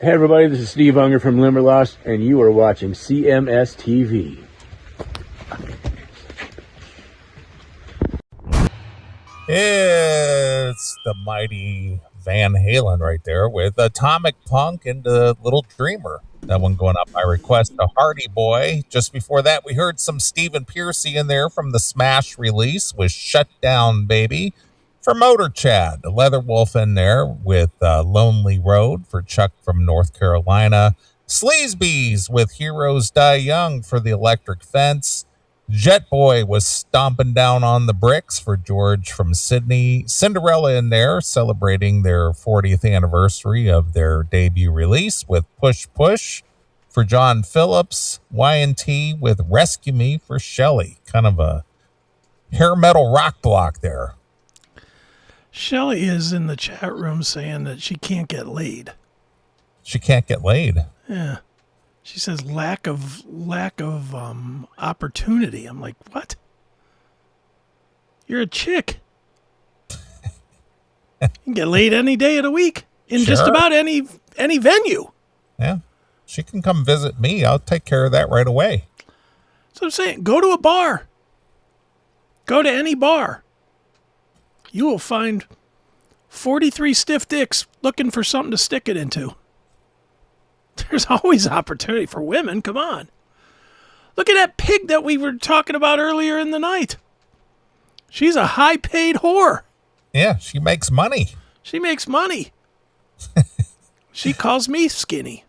Hey everybody, this is Steve Unger from Limberlost, and you are watching CMS TV. It's the mighty Van Halen right there with Atomic Punk and Little Dreamer. That one going up by request to Hardy Boy. Just before that, we heard some Stephen Pearcy in there from the Smash release with Shut Down Baby. For Motor Chad, the Leather Wolf in there with Lonely Road for Chuck from North Carolina. Sleazebees with Heroes Die Young for the Electric Fence. Jet Boy was stomping down on the bricks for George from Sydney. Cinderella in there celebrating their 40th anniversary of their debut release with Push Push for John Phillips. Y&T with Rescue Me for Shelley. Kind of a hair metal rock block there. Shelly is in the chat room saying that she can't get laid. She can't get laid. Yeah. She says lack of opportunity. I'm like, what? You're a chick. You can get laid any day of the week in just about any venue. Yeah. She can come visit me. I'll take care of that right away. So I'm saying, go to a bar. Go to any bar. You will find 43 stiff dicks looking for something to stick it into. There's always opportunity for women. Come on. Look at that pig that we were talking about earlier in the night. She's a high-paid whore. Yeah, she makes money. She makes money. She calls me skinny.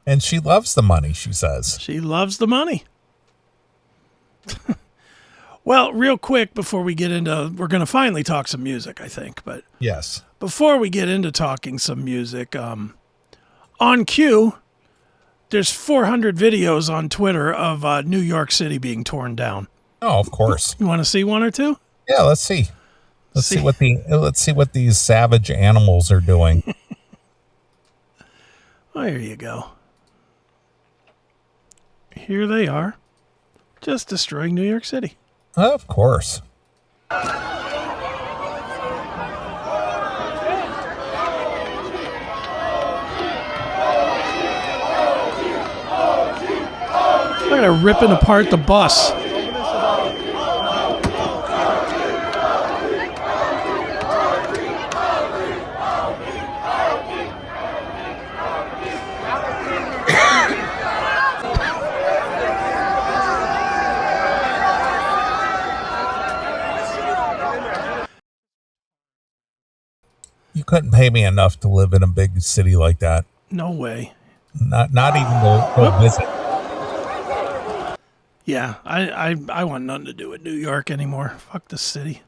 And she loves the money, she says. She loves the money. Well, real quick before we get into, we're going to finally talk some music, I think. But yes, before we get into talking some music, on cue, there's 400 videos on Twitter of New York City being torn down. Oh, of course. You want to see one or two? Yeah, let's see. Let's see what these savage animals are doing. Well, here you go. Here they are, just destroying New York City. Of course. Look at her ripping apart the bus. You couldn't pay me enough to live in a big city like that. No way. Not even go visit. Yeah, I want nothing to do with New York anymore. Fuck the city.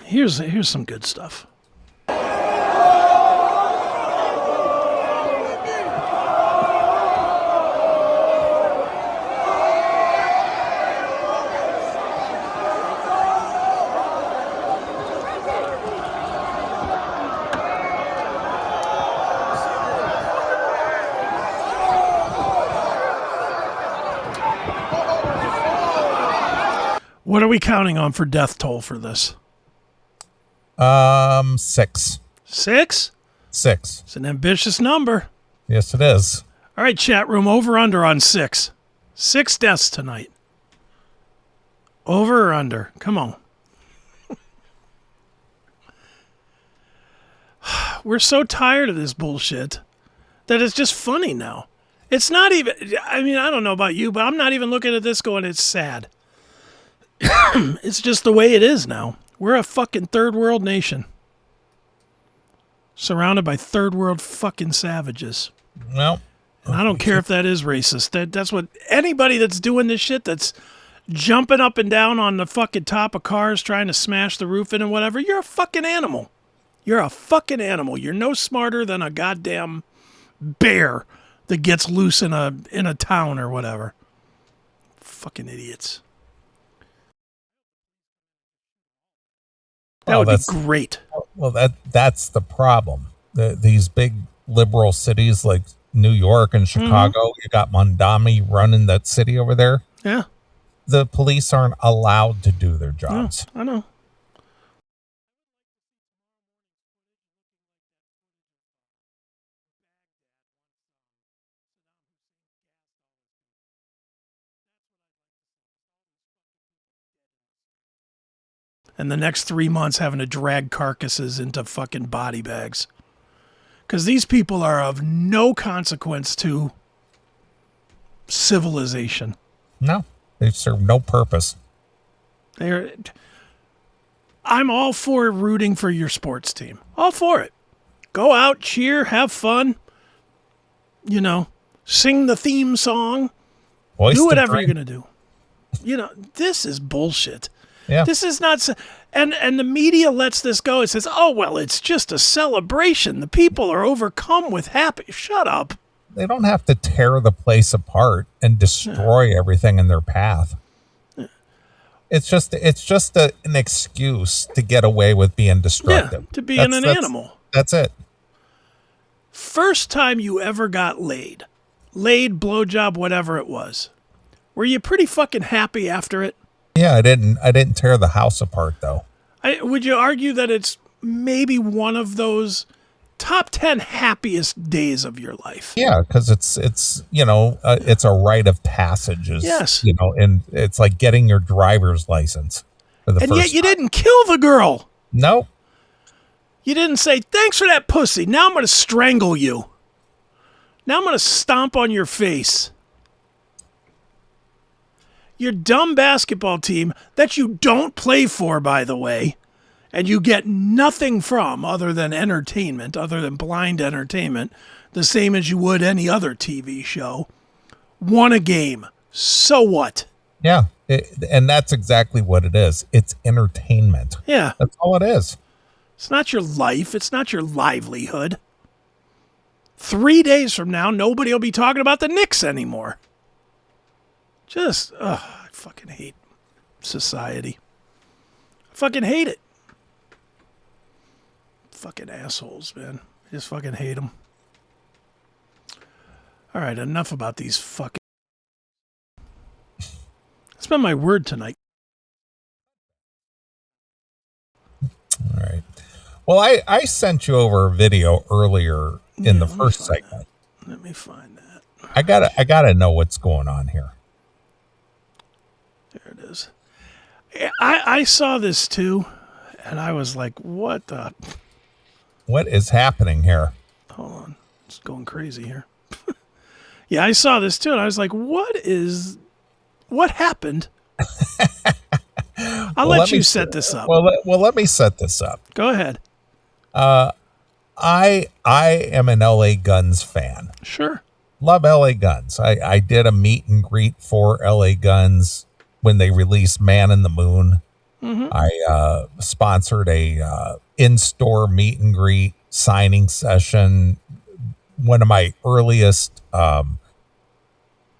Here's some good stuff. What are we counting on for death toll for this? 6. 6? 6. It's an ambitious number. Yes, it is. All right, chat room, over under on 6. 6 deaths tonight. Over or under? Come on. We're so tired of this bullshit that it's just funny now. It's not even, I mean, I don't know about you, but I'm not even looking at this going, it's sad. It's just the way it is now. We're a fucking third world nation. Surrounded by third world fucking savages. Well, and I don't care if that is racist. That's what anybody that's doing this shit, that's jumping up and down on the fucking top of cars trying to smash the roof in and whatever, you're a fucking animal. You're a fucking animal. You're no smarter than a goddamn bear that gets loose in a town or whatever. Fucking idiots. That would be great. Well, that's the problem. These big liberal cities like New York and Chicago, you got Mondami running that city over there. Yeah. The police aren't allowed to do their jobs. I know. and the next 3 months having to drag carcasses into fucking body bags. Because these people are of no consequence to civilization. No, they serve no purpose. I'm all for rooting for your sports team. All for it. Go out, cheer, have fun. You know, sing the theme song. Do whatever you're going to do. You know, this is bullshit. Yeah. This is not... And the media lets this go. It says, oh, well, it's just a celebration. The people are overcome with happy. Shut up. They don't have to tear the place apart and destroy everything in their path. It's just an excuse to get away with being destructive. Yeah, to be an animal. That's it. First time you ever got laid, blowjob, whatever it was, were you pretty fucking happy after it? Yeah, I didn't tear the house apart though. Would you argue that it's maybe one of those top 10 happiest days of your life? Yeah, because it's it's a rite of passage. Yes. And it's like getting your driver's license for the and first yet you time. didn't kill the girl. Nope. You didn't say, thanks for that pussy. Now I'm going to strangle you. Now I'm going to stomp on your face. Your dumb basketball team that you don't play for, by the way, and you get nothing from other than entertainment, other than blind entertainment, the same as you would any other TV show, won a game. So what? Yeah, and that's exactly what it is. It's entertainment. Yeah. That's all it is. It's not your life. It's not your livelihood. 3 days from now, nobody will be talking about the Knicks anymore. I fucking hate society. I fucking hate it. Fucking assholes, man. I just fucking hate them. All right, enough about these fucking... That's been my word tonight. All right. Well, I sent you over a video earlier in the first segment. Let me find that. I gotta know what's going on here. There it is. I saw this too, and I was like, what the... What is happening here? Hold on. It's going crazy here. Yeah, I saw this too, and I was like, what happened? I'll let you set this up. Well, let me set this up. Go ahead. I am an LA Guns fan. Sure. Love LA Guns. I did a meet and greet for LA Guns when they released Man in the Moon. Mm-hmm. I sponsored a in-store meet and greet signing session. One of my earliest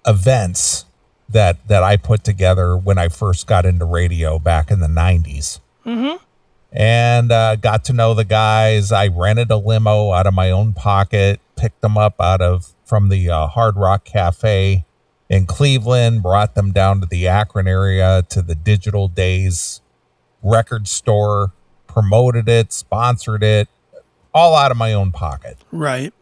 events that I put together when I first got into radio back in the 90s. Mm-hmm. And got to know the guys. I rented a limo out of my own pocket, picked them up from the Hard Rock Cafe in Cleveland, brought them down to the Akron area to the Digital Days record store, promoted it, sponsored it, all out of my own pocket. Right.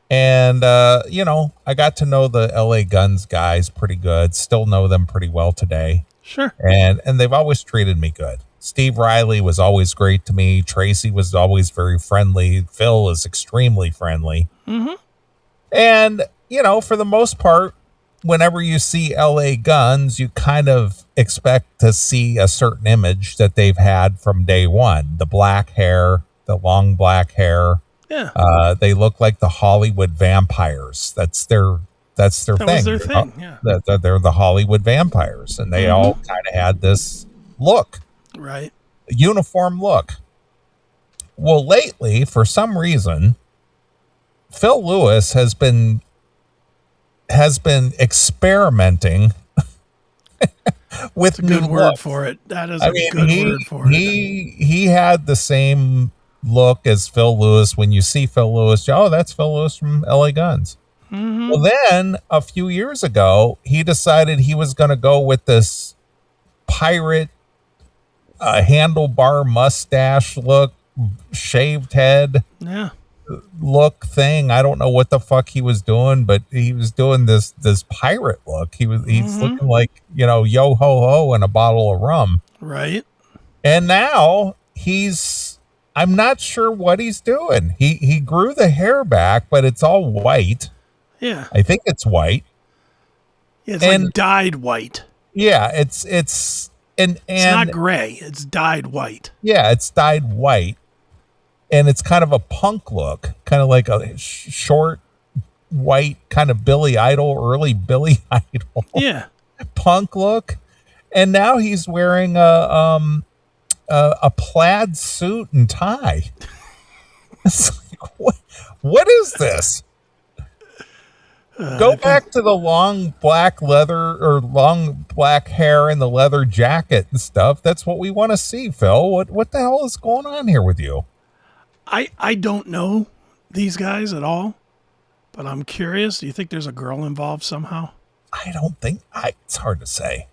And, I got to know the LA Guns guys pretty good, still know them pretty well today. Sure. And they've always treated me good. Steve Riley was always great to me. Tracy was always very friendly. Phil is extremely friendly. Mm-hmm. And, for the most part, whenever you see LA Guns, you kind of expect to see a certain image that they've had from day one. The black hair, the long black hair. Yeah. They look like the Hollywood vampires. That's their That thing. was their thing, yeah. They're the Hollywood vampires. And they all kind of had this look. Right. Uniform look. Well, lately, for some reason, Phil Lewis has been experimenting with new Good word looks. for it. That is a good word for it. He had the same look as Phil Lewis. When you see Phil Lewis, that's Phil Lewis from LA Guns. Mm-hmm. Well, then a few years ago, he decided he was going to go with this pirate handlebar mustache look, shaved head look thing. I don't know what the fuck he was doing, but he was doing this pirate look. He's looking like, yo ho ho and a bottle of rum. Right. And now I'm not sure what he's doing. He grew the hair back, but it's all white. Yeah. I think it's white. Yeah, it's like dyed white. Yeah, it's not gray. It's dyed white. Yeah, it's dyed white. And it's kind of a punk look, kind of like a short, white, kind of Billy Idol, early Billy Idol. Yeah. Punk look. And now he's wearing a plaid suit and tie. It's like, what is this? Go back to the long black leather or long black hair and the leather jacket and stuff. That's what we want to see, Phil. What the hell is going on here with you? I don't know these guys at all, but I'm curious. Do you think there's a girl involved somehow? I don't think. It's hard to say.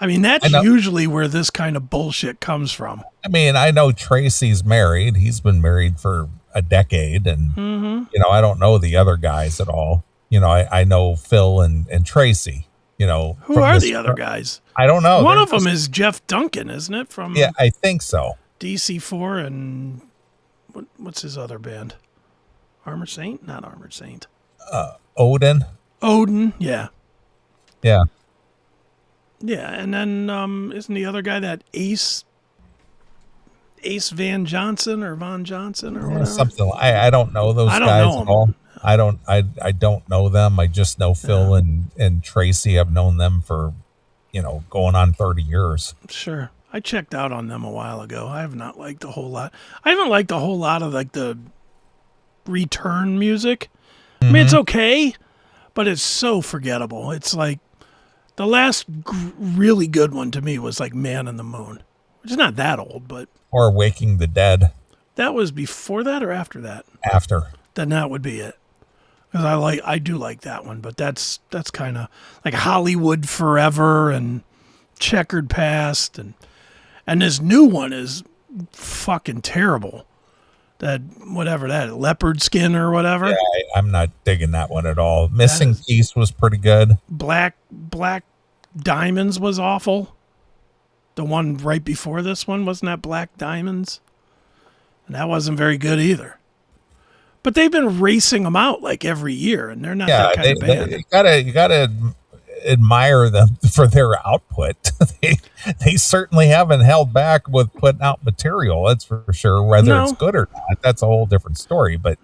I mean, that's usually where this kind of bullshit comes from. I mean, I know Tracy's married. He's been married for a decade, and I don't know the other guys at all. I know Phil and Tracy. Who are the other guys? I don't know. One of them is Jeff Duncan, isn't it? From I think so. DC4 and what's his other band? Armor Saint? Not Armor Saint. Odin, yeah. Yeah. Yeah, and then isn't the other guy that Ace Van Johnson or Von Johnson or whatever? Something. I don't know those guys at all. I don't know them. I just know Phil and Tracy. I've known them for, going on 30 years. Sure. I checked out on them a while ago. I have not liked a whole lot. I haven't liked a whole lot of like the return music. I mean, it's okay, but it's so forgettable. It's like the last really good one to me was like Man in the Moon, which is not that old, but. Or Waking the Dead. That was before that or after that? After. Then that would be it. Because I do like that one, but that's kind of like Hollywood Forever and Checkered Past and this new one is fucking terrible. That leopard skin or whatever. Yeah, I'm not digging that one at all. Missing Piece was pretty good. Black Diamonds was awful. The one right before this one, wasn't that Black Diamonds? And that wasn't very good either. But they've been racing them out like every year, and they're not that kind of band. You gotta admire them for their output. they certainly haven't held back with putting out material. That's for sure. Whether it's good or not, that's a whole different story. But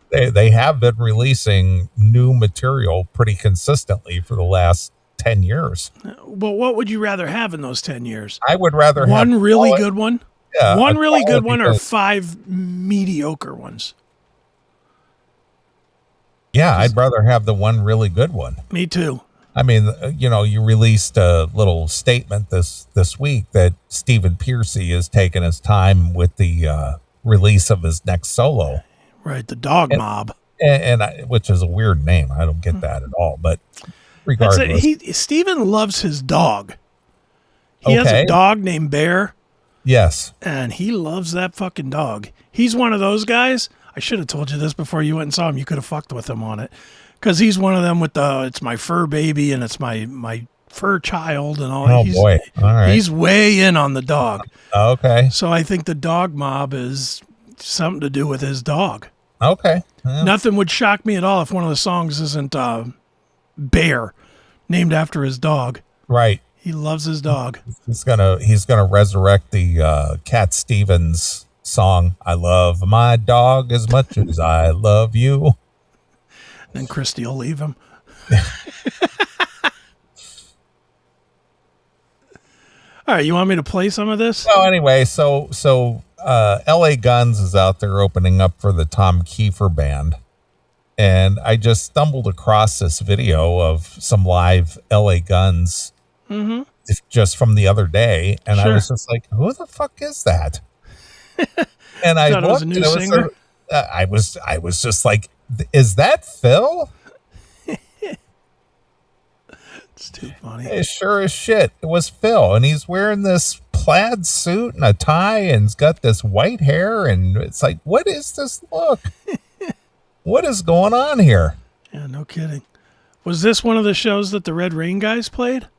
they have been releasing new material pretty consistently for the last 10 years. Well, what would you rather have in those 10 years? I would rather one have really good one. Yeah, one really good one or 5 mediocre ones. Yeah, I'd rather have the one really good one. Me too. I mean, you released a little statement this week that Stephen Piercy is taking his time with the release of his next solo. Right, the Dog Mob. And which is a weird name. I don't get that at all. But regardless. Stephen loves his dog. He has a dog named Bear. Yes. And he loves that fucking dog. He's one of those guys. I should have told you this before you went and saw him. You could have fucked with him on it. Because he's one of them with it's my fur baby and it's my fur child and all. Oh, boy. All right. He's way in on the dog. Okay. So I think the Dog Mob is something to do with his dog. Okay. Yeah. Nothing would shock me at all if one of the songs isn't Bear, named after his dog. Right. He loves his dog. He's gonna resurrect the Cat Stevens song. I love my dog as much as I love you. Then Christy will leave him. All right, you want me to play some of this? Well, anyway, so L.A. Guns is out there opening up for the Tom Kiefer Band, and I just stumbled across this video of some live L.A. Guns just from the other day, and I was just like, "Who the fuck is that?" And I looked, and it was I was just like, "Is that Phil?" It's too funny. It sure as shit. It was Phil, and he's wearing this plaid suit and a tie, and he's got this white hair, and it's like, what is this look? What is going on here? Yeah, no kidding. Was this one of the shows that the Red Rain guys played?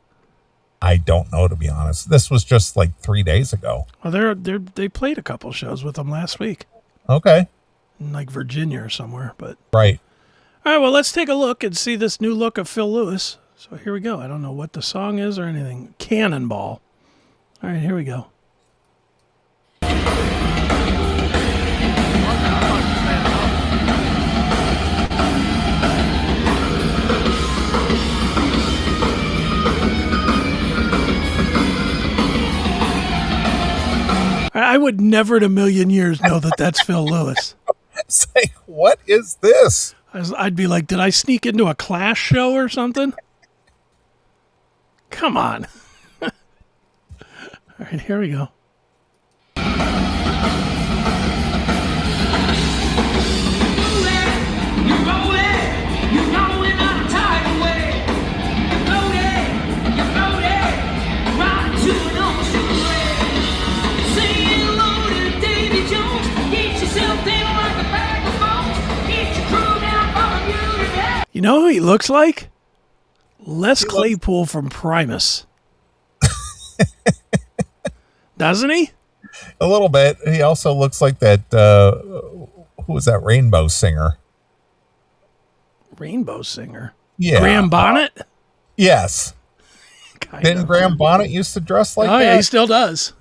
I don't know, to be honest. This was just like 3 days ago. Well, they played a couple shows with them last week Okay. in like Virginia or somewhere. But Right. all right, well, let's take a look and see this new look of Phil Lewis. So here we go. I don't know what the song is or anything. Cannonball. All right, here we go. I would never in a million years know that that's Phil Lewis. Say, what is this? I'd be like, did I sneak into a Clash show or something? Come on. All right, here we go. You know who he looks like? Les Claypool from Primus. Doesn't he? A little bit. He also looks like that, who was that rainbow singer? Rainbow singer. Yeah. Graham Bonnet? Yes. Didn't Graham Bonnet used to dress like that? Oh, yeah, he still does.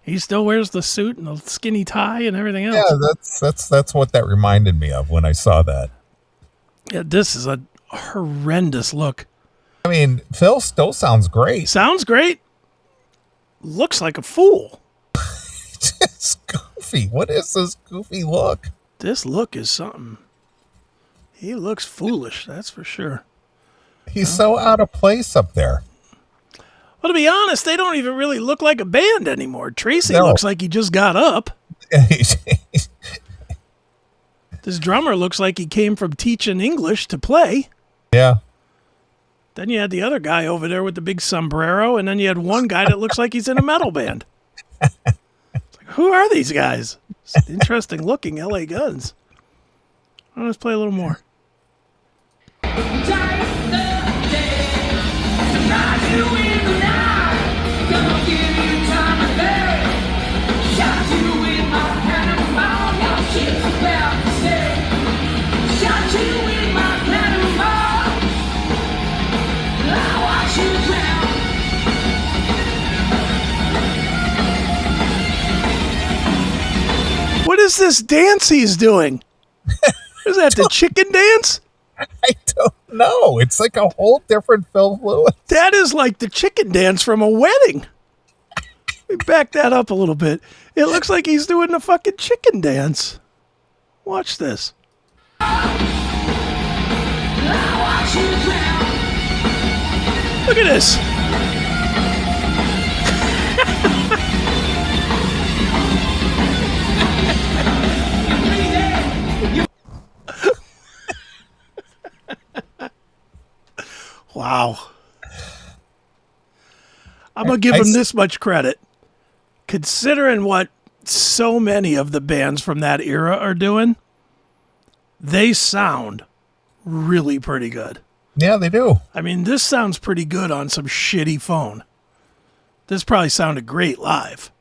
He still wears the suit and the skinny tie and everything else. Yeah, that's what that reminded me of when I saw that. Yeah, this is a horrendous look. I mean, Phil still sounds great. Sounds great. Looks like a fool. It's goofy. What is this goofy look? This look is something. He looks foolish, that's for sure. He's so out of place up there. Well, to be honest, they don't even really look like a band anymore. Tracy No. looks like he just got up. This drummer looks like he came from teaching English to play. Yeah. Then you had the other guy over there with the big sombrero, and then you had one guy that looks like he's in a metal band. It's like, who are these guys? It's interesting looking LA Guns. Let's play a little more. What is this dance he's doing? Is that the chicken dance? I don't know. It's like a whole different Phil Lewis. That is like the chicken dance from a wedding. Let me back that up a little bit. It looks like he's doing the fucking chicken dance. Watch this. Look at this. Wow. I'm going to give him this much credit. Considering what so many of the bands from that era are doing, they sound really pretty good. Yeah, they do. I mean, this sounds pretty good on some shitty phone. This probably sounded great live.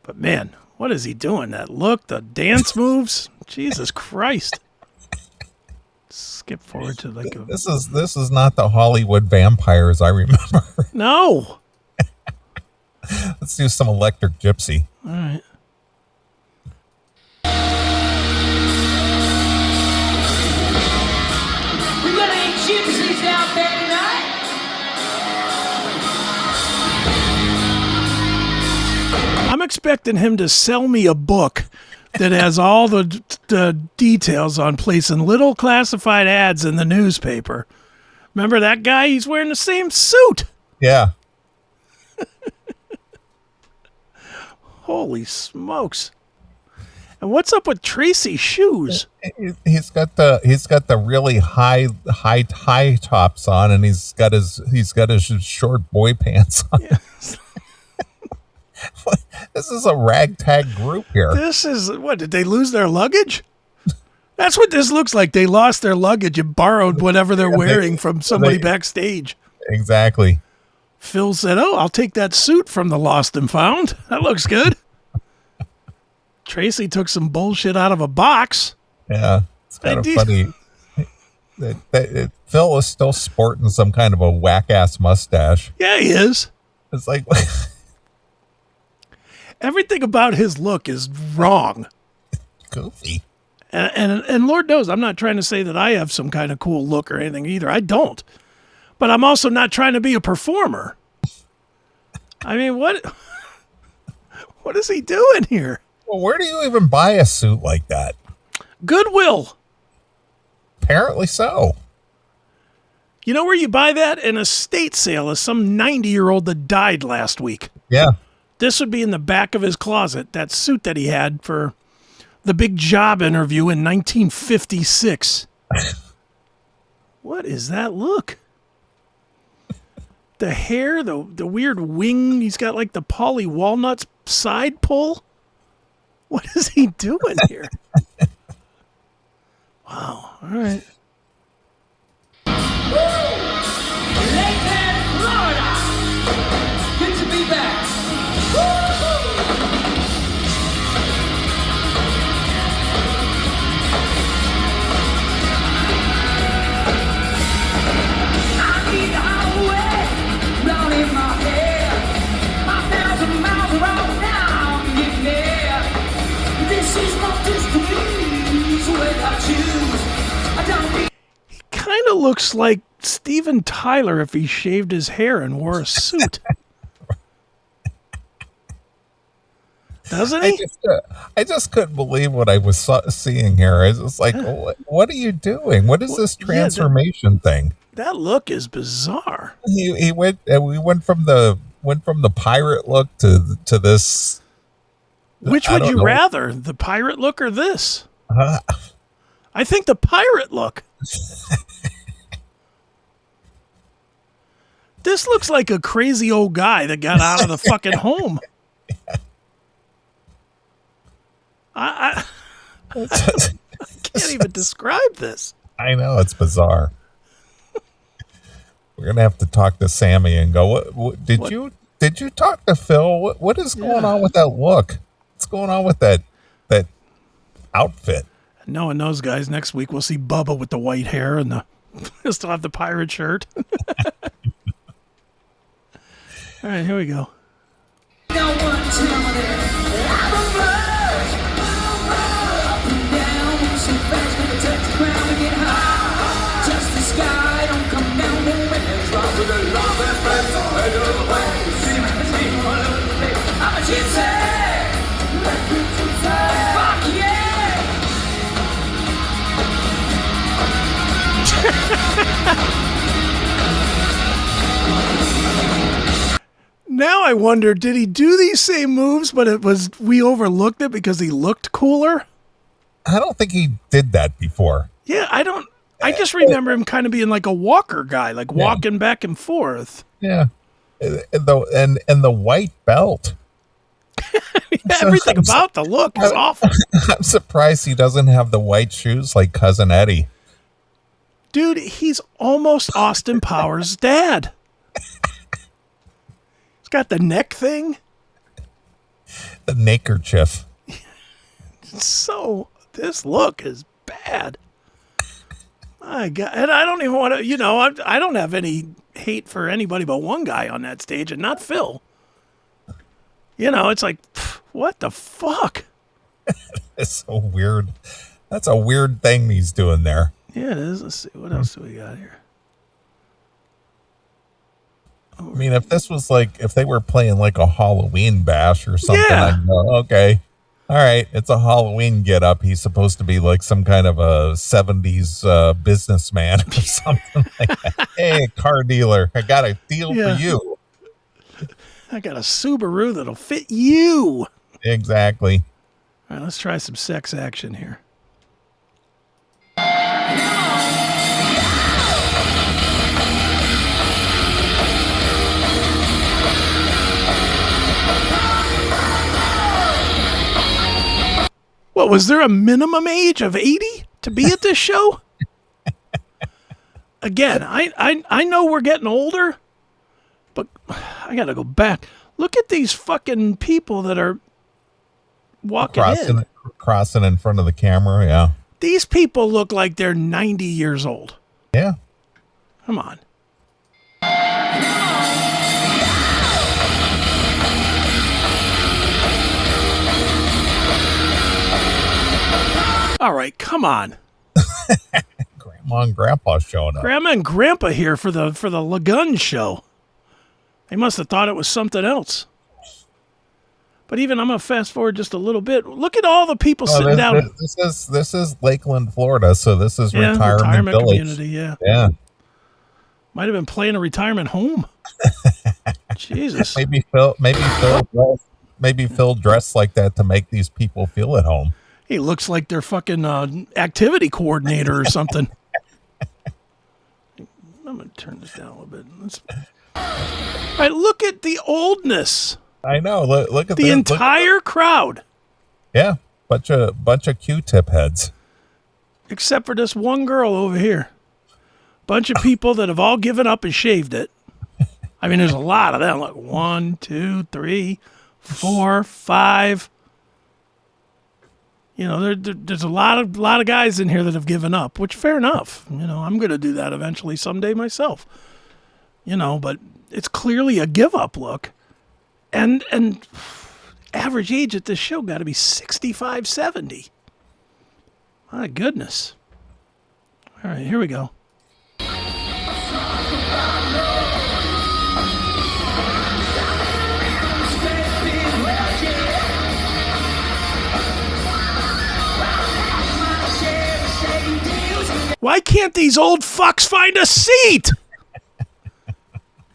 But man, what is he doing? That look, the dance moves? Jesus Christ. Skip forward to like a... This is not the Hollywood vampires I remember. No. Let's do some Electric Gypsy. All right. We got any gypsies out there tonight? I'm expecting him to sell me a book that has all the details on placing little classified ads in the newspaper. Remember that guy? He's wearing the same suit. Yeah. Holy smokes. And what's up with Tracy's shoes? He's got the really high tops on, and he's got his short boy pants on. Yes. This is a ragtag group here. This is, what, did they lose their luggage? That's what this looks like. They lost their luggage and borrowed whatever they're wearing from somebody backstage. Exactly. Phil said, "Oh, I'll take that suit from the Lost and Found. That looks good." Tracy took some bullshit out of a box. Yeah, it's kind of funny. Phil is still sporting some kind of a whack-ass mustache. Yeah, he is. It's like... Everything about his look is wrong. Goofy. And Lord knows, I'm not trying to say that I have some kind of cool look or anything either. I don't. But I'm also not trying to be a performer. I mean, what is he doing here? Well, where do you even buy a suit like that? Goodwill. Apparently so. You know where you buy that? An estate sale of some 90-year-old that died last week. Yeah. This would be in the back of his closet, that suit that he had for the big job interview in 1956. What is that look? The hair, the weird wing. He's got like the Polly Walnuts side pull. What is he doing here? Wow. All right. Lake Florida. Good to be back. I need the highway round in my head. 1,000 miles around now, I'm getting there. This is not just to lose without choose. I don't need. Kind of looks like Steven Tyler if he shaved his hair and wore a suit. Doesn't he? I just couldn't believe what I was seeing here. I was just like, what are you doing? What is this transformation thing? That look is bizarre. We went from the pirate look to this. Which would you rather, the pirate look or this? I think the pirate look. This looks like a crazy old guy that got out of the fucking home. I can't even describe this. I know, it's bizarre. We're gonna have to talk to Sammy and go. What did you talk to Phil? What is going on with that look? What's going on with that outfit? Knowing those guys, next week we'll see Bubba with the white hair and he'll still have the pirate shirt. All right, here we go. No one tell me I'm a bird. Up and down, so fast when I touch the ground and get high. Just the sky, don't come down, won't make it drop with a love and friends. I'm a gypsy. Fuck yeah. Now I wonder, did he do these same moves, but we overlooked it because he looked cooler? I don't think he did that before. Yeah, I just remember him kind of being like a walker guy, like walking back and forth. Yeah. And the white belt. Everything about the look is awful. I'm surprised he doesn't have the white shoes like Cousin Eddie. Dude, he's almost Austin Powers' dad. He's got the neck thing. The neckerchief. So this look is bad. My God. And I don't even want to, I don't have any hate for anybody but one guy on that stage and not Phil. It's like, what the fuck? It's so weird. That's a weird thing he's doing there. Yeah, it is. Let's see. What else do we got here? I mean, if this was if they were playing like a Halloween bash or something, I'd go, okay. All right, it's a Halloween get up. He's supposed to be like some kind of a 70s businessman or something like that. Hey, car dealer, I got a deal for you. I got a Subaru that'll fit you. Exactly. All right, let's try some sex action here. What, was there a minimum age of 80 to be at this show? Again, I know we're getting older, but I got to go back. Look at these fucking people that are walking in. Crossing in front of the camera. Yeah. These people look like they're 90 years old. Yeah. Come on. All right, come on. Grandma and Grandpa showing up. Grandma and Grandpa here for the Lagun show. They must have thought it was something else. But even I'm gonna fast forward just a little bit. Look at all the people sitting down. This is Lakeland, Florida, so this is retirement village. Community. Yeah. Might have been playing a retirement home. Jesus. Maybe Phil dressed like that to make these people feel at home. He looks like their fucking activity coordinator or something. I'm going to turn this down a little bit. All right, look at the oldness. I know. Look at the entire crowd. Yeah, bunch of Q-tip heads. Except for this one girl over here. Bunch of people that have all given up and shaved it. I mean, there's a lot of them. Like 1, 2, 3, 4, 5. You know, there's a lot of guys in here that have given up, which fair enough. You know, I'm going to do that eventually someday myself. You know, but it's clearly a give up look. And average age at this show got to be 65, 70. My goodness. All right, here we go. Why can't these old fucks find a seat?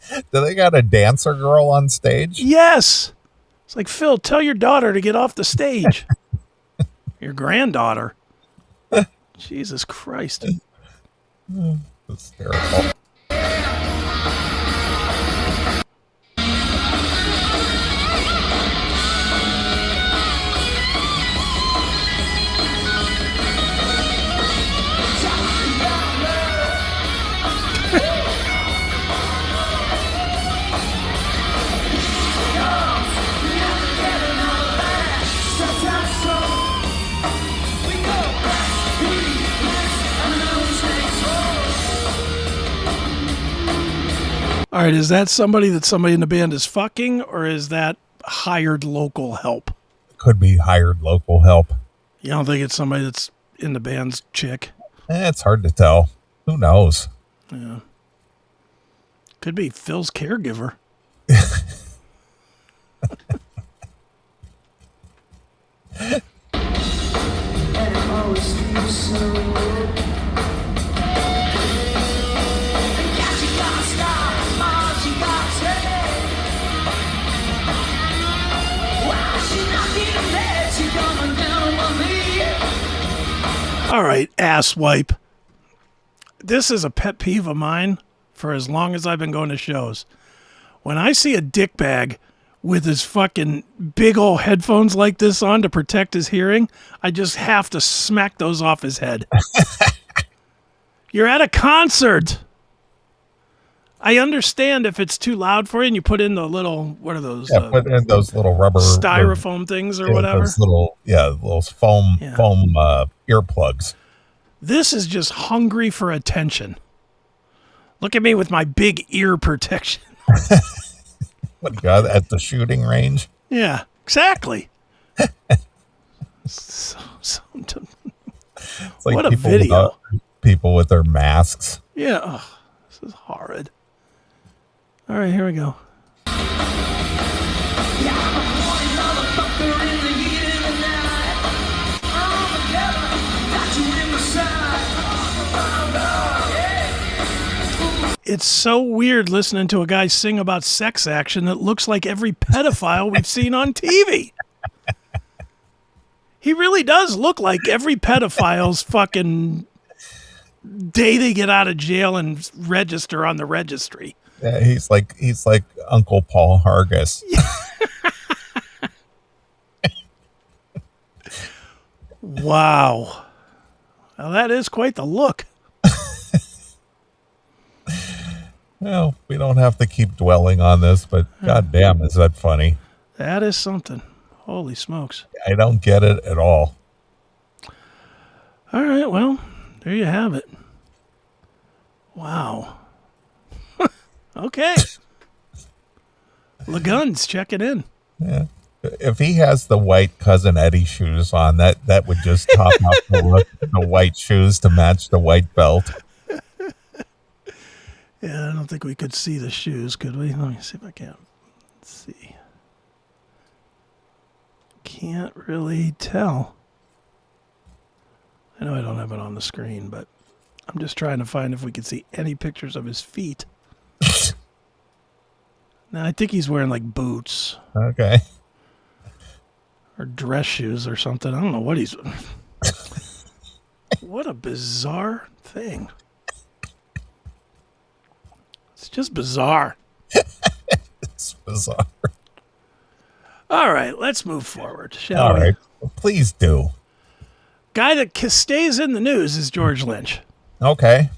Do they got a dancer girl on stage? Yes. It's like, Phil, tell your daughter to get off the stage. Your granddaughter. Jesus Christ. That's terrible. All right, is that somebody that somebody in the band is fucking, or is that hired local help? Could be hired local help. You don't think it's somebody that's in the band's chick? It's hard to tell. Who knows? Yeah. Could be Phil's caregiver. All right, asswipe. This is a pet peeve of mine for as long as I've been going to shows. When I see a dickbag with his fucking big old headphones like this on to protect his hearing, I just have to smack those off his head. You're at a concert. I understand if it's too loud for you and you put in the little, what are those? Put in those little rubber styrofoam things or whatever. Those little foam earplugs. This is just hungry for attention. Look at me with my big ear protection. What, you got at the shooting range? Yeah, exactly. It's like what a video. People with their masks. Yeah, this is horrid. All right, here we go. It's so weird listening to a guy sing about sex action that looks like every pedophile we've seen on TV. He really does look like every pedophile's fucking day they get out of jail and register on the registry. Yeah, he's like Uncle Paul Hargis. Wow. Well, that is quite the look. Well, we don't have to keep dwelling on this, but goddamn, is that funny? That is something. Holy smokes. I don't get it at all. All right, well, there you have it. Wow. Okay. Lagun's checking in. Yeah. If he has the white Cousin Eddie shoes on, that would just top up the white shoes to match the white belt. Yeah, I don't think we could see the shoes, could we? Let me see if I can. Let's see. Can't really tell. I know I don't have it on the screen, but I'm just trying to find if we could see any pictures of his feet. Now, I think he's wearing like boots. Okay. Or dress shoes or something. I don't know what he's... What a bizarre thing. It's just bizarre. It's bizarre. All right, let's move forward, shall All we? right. Well, please do. Guy that stays in the news is George Lynch. Okay.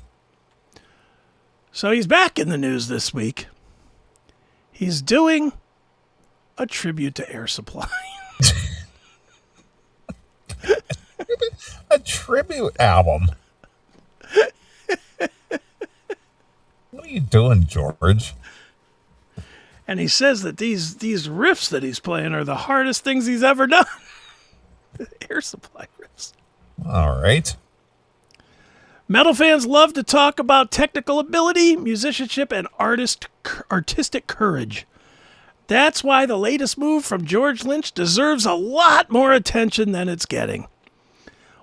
So he's back in the news this week. He's doing a tribute to Air Supply. A tribute album. What are you doing, George? And he says that these riffs that he's playing are the hardest things he's ever done. Air Supply riffs. All right. Metal fans love to talk about technical ability, musicianship, and artistic courage. That's why the latest move from George Lynch deserves a lot more attention than it's getting.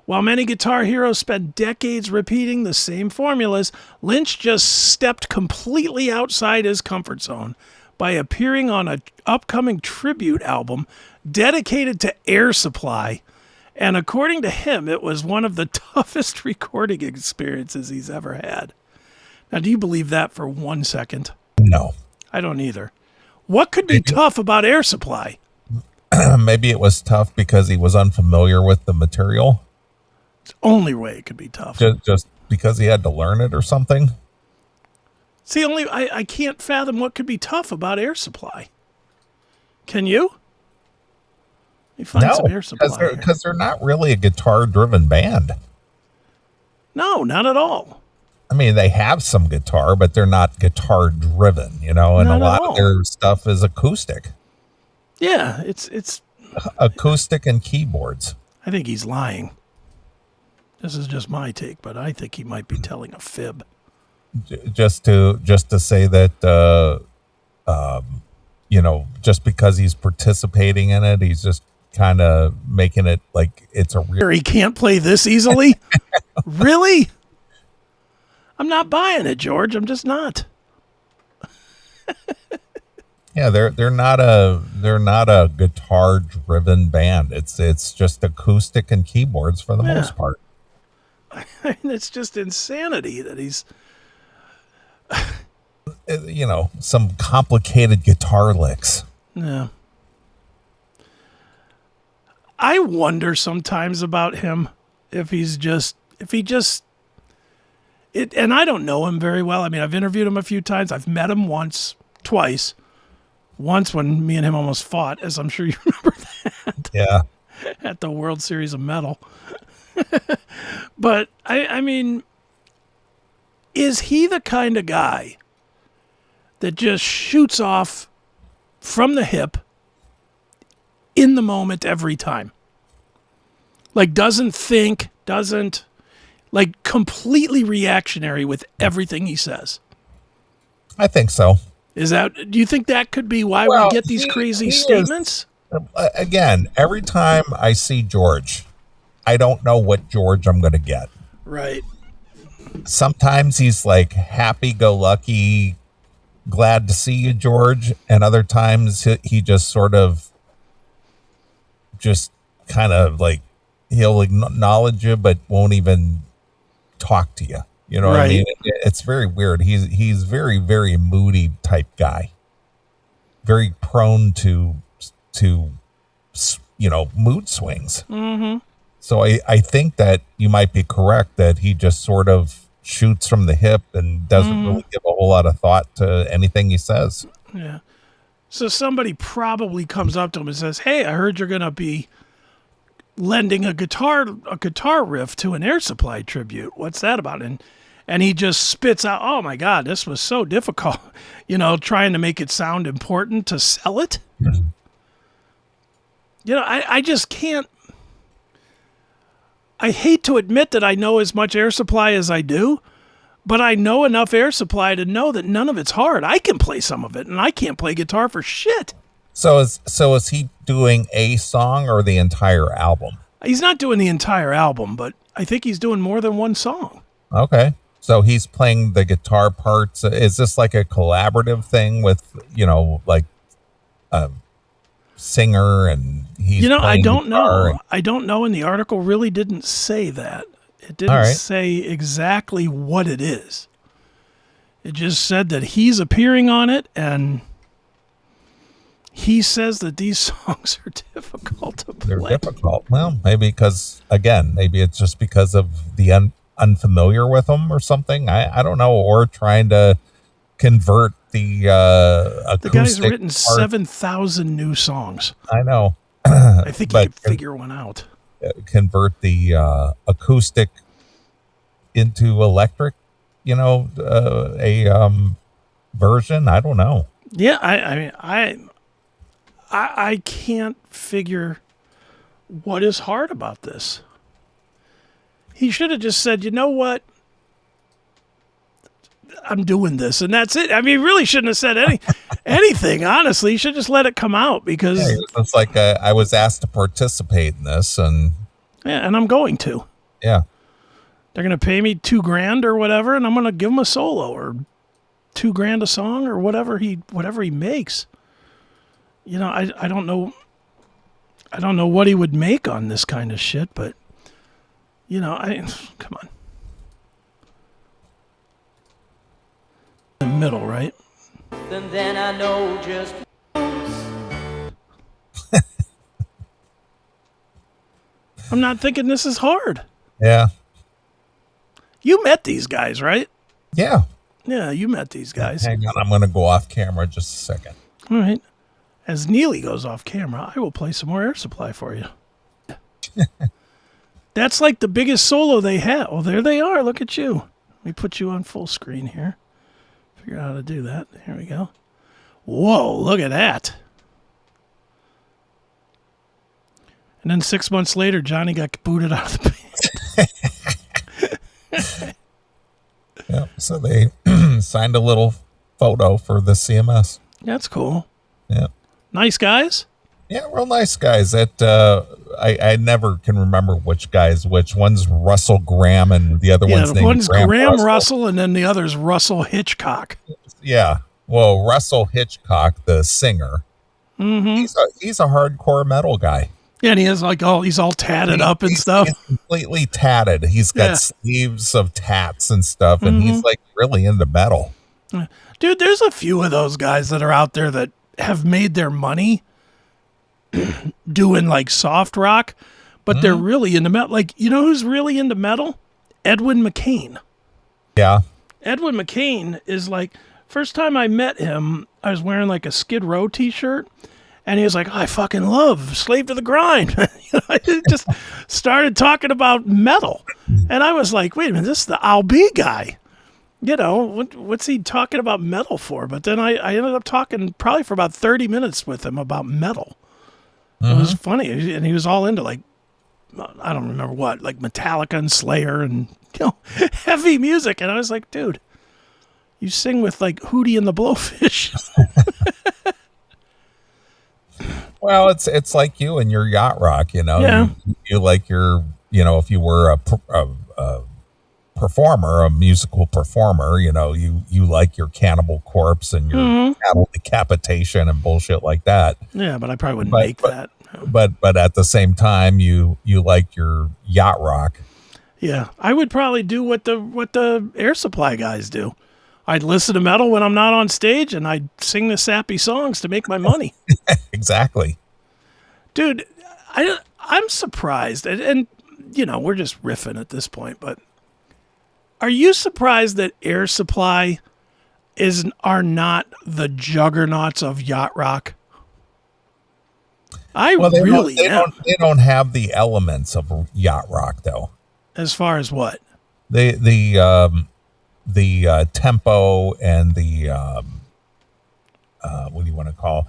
While many guitar heroes spend decades repeating the same formulas, Lynch just stepped completely outside his comfort zone by appearing on an upcoming tribute album dedicated to Air Supply. And according to him, it was one of the toughest recording experiences he's ever had. Now, do you believe that for 1 second? No. I don't either. What could be tough about Air Supply? Maybe it was tough because he was unfamiliar with the material. It's the only way it could be tough. Just because he had to learn it or something? See, I can't fathom what could be tough about Air Supply. Can you? Let me find some Air Supply. Because they're not really a guitar-driven band. No, not at all. I mean, they have some guitar, but they're not guitar-driven, and Not a at lot all. of their stuff is acoustic. Yeah, it's. Acoustic and keyboards. I think he's lying. This is just my take, but I think he might be telling a fib. Just to say that, just because he's participating in it, he's just kind of making it like it's a real. He can't play this easily? Really? I'm not buying it, George. I'm just not. Yeah, they're not a guitar driven band. It's just acoustic and keyboards for the most part. I mean, it's just insanity that he's. Some complicated guitar licks. Yeah. I wonder sometimes about him if he just and I don't know him very well. I mean, I've interviewed him a few times. I've met him twice. Once when me and him almost fought, as I'm sure you remember that. Yeah. At the World Series of Metal. But I mean, is he the kind of guy that just shoots off from the hip in the moment every time? Like doesn't think, like completely reactionary with everything he says? I think so. Do you think that could be why we get these crazy statements? Again, every time I see George, I don't know what George I'm going to get. Right. Sometimes he's like happy-go-lucky, glad to see you, George. And other times he just sort of kind of like he'll acknowledge you, but won't even talk to you. You know what I mean? It's very weird. He's very, very moody type guy. Very prone to mood swings. Mm-hmm. So I think that you might be correct that he just sort of shoots from the hip and doesn't really give a whole lot of thought to anything he says. Yeah. So somebody probably comes up to him and says, "Hey, I heard you're going to be lending a guitar riff to an Air Supply tribute. What's that about?" And he just spits out, "Oh my God, this was so difficult," trying to make it sound important to sell it. I just can't. I hate to admit that I know as much Air Supply as I do, but I know enough Air Supply to know that none of it's hard. I can play some of it, and I can't play guitar for shit. So is he doing a song or the entire album? He's not doing the entire album, but I think he's doing more than one song. Okay. So he's playing the guitar parts. Is this like a collaborative thing with, like a singer and he's I don't know. and- I don't know, and the article really didn't say that. It didn't say exactly what it is. It just said that he's appearing on it, and he says that these songs are difficult to play. They're difficult. Well, maybe it's just because of the unfamiliar with them or something. I don't know. Or trying to convert the acoustic. The guy's written part. 7,000 new songs. I know. I think he could figure one out. Convert the acoustic into electric, version. I don't know. Yeah, I can't figure what is hard about this. He should have just said, "You know what? I'm doing this," and that's it. I mean, he really shouldn't have said anything, honestly. He should just let it come out because... Yeah, it's like I was asked to participate in this, and... Yeah, and I'm going to. Yeah. They're going to pay me $2,000 or whatever, and I'm going to give him a solo or $2,000 a song or whatever he makes. I don't know. I don't know what he would make on this kind of shit, but come on. The middle, right? Then I know just I'm not thinking this is hard. Yeah. You met these guys, right? Yeah. Yeah, you met these guys. Hang on, I'm going to go off camera just a second. All right. As Neely goes off camera, I will play some more Air Supply for you. That's like the biggest solo they have. Oh, there they are. Look at you. Let me put you on full screen here. Figure out how to do that. Here we go. Whoa, look at that. And then 6 months later, Johnny got booted out of the band. Yeah, so they signed a little photo for the CMS. That's cool. Yeah. Nice guys. Yeah, real nice guys. That I never can remember which guys which. One's Russell Graham and the other one's named one's Graham Russell. Russell, and then the other's Russell Hitchcock. Yeah. Well, Russell Hitchcock, the singer, he's a hardcore metal guy. Yeah, and he has he's all tatted up and stuff. He's completely tatted. He's got sleeves of tats and stuff, and he's like really into metal. Dude, there's a few of those guys that are out there that have made their money doing like soft rock, but they're really into metal. Like, you know who's really into metal? Edwin McCain. Yeah. Edwin McCain is like, first time I met him, I was wearing like a Skid Row t-shirt. And he was like, I fucking love Slave to the Grind. I just started talking about metal. And I was like, wait a minute, this is the I'll Be guy. What's he talking about metal for? But then I ended up talking probably for about 30 minutes with him about metal. It was funny. And he was all into like, I don't remember what, like Metallica and Slayer and heavy music. And I was like, dude, you sing with like Hootie and the Blowfish. Well, it's like you and your yacht rock, Yeah. You like your, if you were a performer, a musical performer, you like your Cannibal Corpse and your cattle decapitation and bullshit like that. Yeah, but I probably wouldn't make that. But at the same time, you like your yacht rock. Yeah, I would probably do what the Air Supply guys do. I'd listen to metal when I'm not on stage, and I'd sing the sappy songs to make my money. Exactly. Dude, I'm surprised, and we're just riffing at this point, but Are you surprised that Air Supply are not the juggernauts of yacht rock? I Well, really am. they don't have the elements of yacht rock though. As far as what? The tempo and the what do you want to call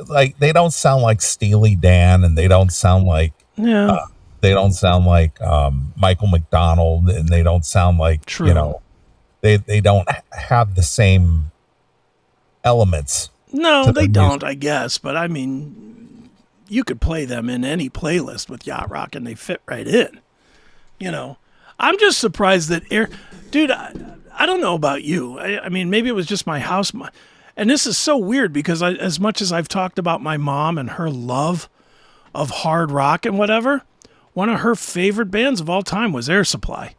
like they don't sound like Steely Dan, and they don't sound like Yeah. Michael McDonald, and they don't sound like True. They don't have the same elements. No, to they the don't, music. I guess. But I mean, you could play them in any playlist with yacht rock and they fit right in. I'm just surprised that dude, I don't know about you. I mean, maybe it was just my house. And this is so weird because as much as I've talked about my mom and her love of hard rock and whatever, one of her favorite bands of all time was Air Supply.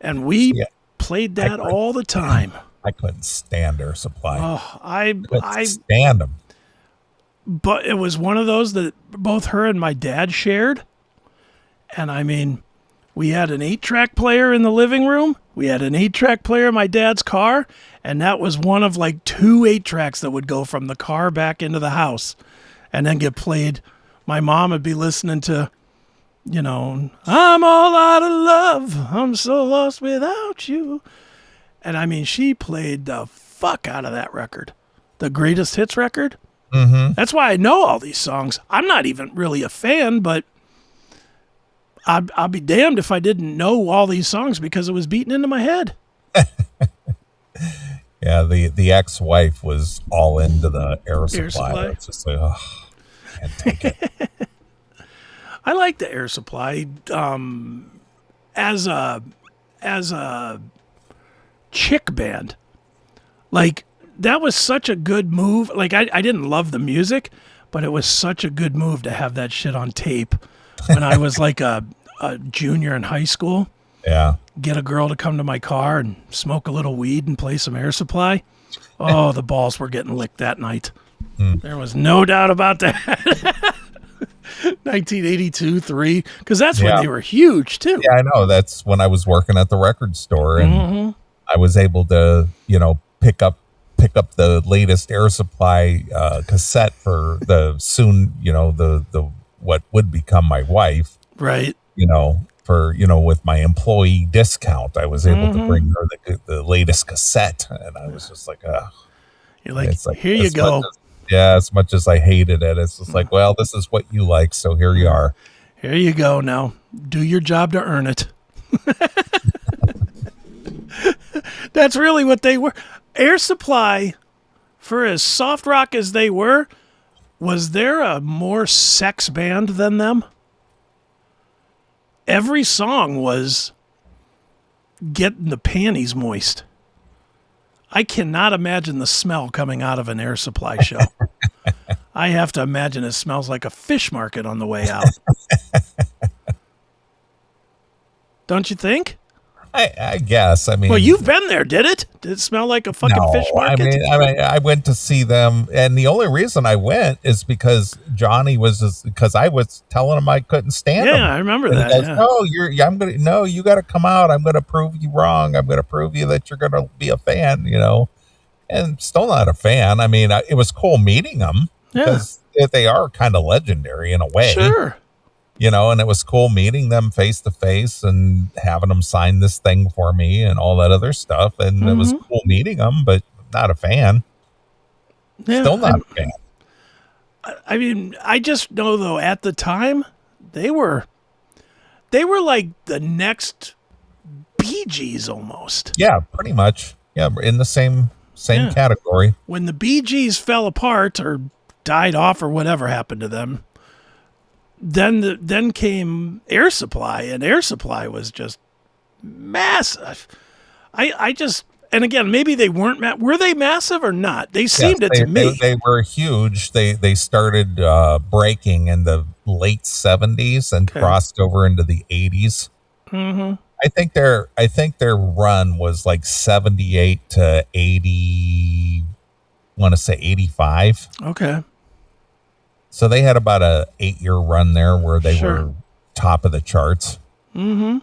And we played that all the time. I couldn't stand Air Supply. Oh, I stand them. But it was one of those that both her and my dad shared. And I mean, we had an 8-track player in the living room. We had an 8-track player in my dad's car. And that was one of like 2 8-tracks that would go from the car back into the house and then get played. My mom would be listening to, I'm all out of love. I'm so lost without you. And I mean, she played the fuck out of that record. The greatest hits record. Mm-hmm. That's why I know all these songs. I'm not even really a fan, but I'll be damned if I didn't know all these songs because it was beaten into my head. Yeah, the ex-wife was all into the Air Supply. It's just like, can't take it. I like the Air Supply as a chick band. Like, that was such a good move. Like, I didn't love the music, but it was such a good move to have that shit on tape when I was like a junior in high school. Yeah. Get a girl to come to my car and smoke a little weed and play some Air Supply. Oh, the balls were getting licked that night. There was no doubt about that. 1982, 3, because that's when they were huge too. Yeah, I know. That's when I was working at the record store, and I was able to, pick up the latest Air Supply cassette for the soon, the what would become my wife. Right. With my employee discount, I was able to bring her the latest cassette, and I was just like, you're like, here you go. As much as I hated it, it's just like, well, this is what you like, so here you are. Here you go. Now, do your job to earn it. That's really what they were. Air Supply, for as soft rock as they were, was there a more sex band than them? Every song was getting the panties moist. I cannot imagine the smell coming out of an Air Supply show. I have to imagine it smells like a fish market on the way out. Don't you think? I guess. I mean, well, you've been there, did it? Did it smell like a fucking fish market? I mean, I went to see them, and the only reason I went is because Johnny because I was telling him I couldn't stand him. Yeah, I remember and that. He goes, you got to come out. I'm going to prove you wrong. I'm going to prove you that you're going to be a fan. And still not a fan. I mean, it was cool meeting them because they are kind of legendary in a way. Sure. And it was cool meeting them face to face and having them sign this thing for me and all that other stuff. And it was cool meeting them, but not a fan. Yeah, Still not a fan. I mean, I just know though, at the time, they were like the next Bee Gees almost. Yeah, pretty much. Yeah, in the same category. When the Bee Gees fell apart or died off or whatever happened to them, then came Air Supply, and Air Supply was just massive. And again, maybe they weren't. Were they massive or not? They seemed it to me. They were huge. They started breaking in the late 70s and crossed over into the 80s. Mm-hmm. I think their run was like 78 to 80. I want to say 85. Okay. So they had about a 8-year run there where they were top of the charts. Mm-hmm.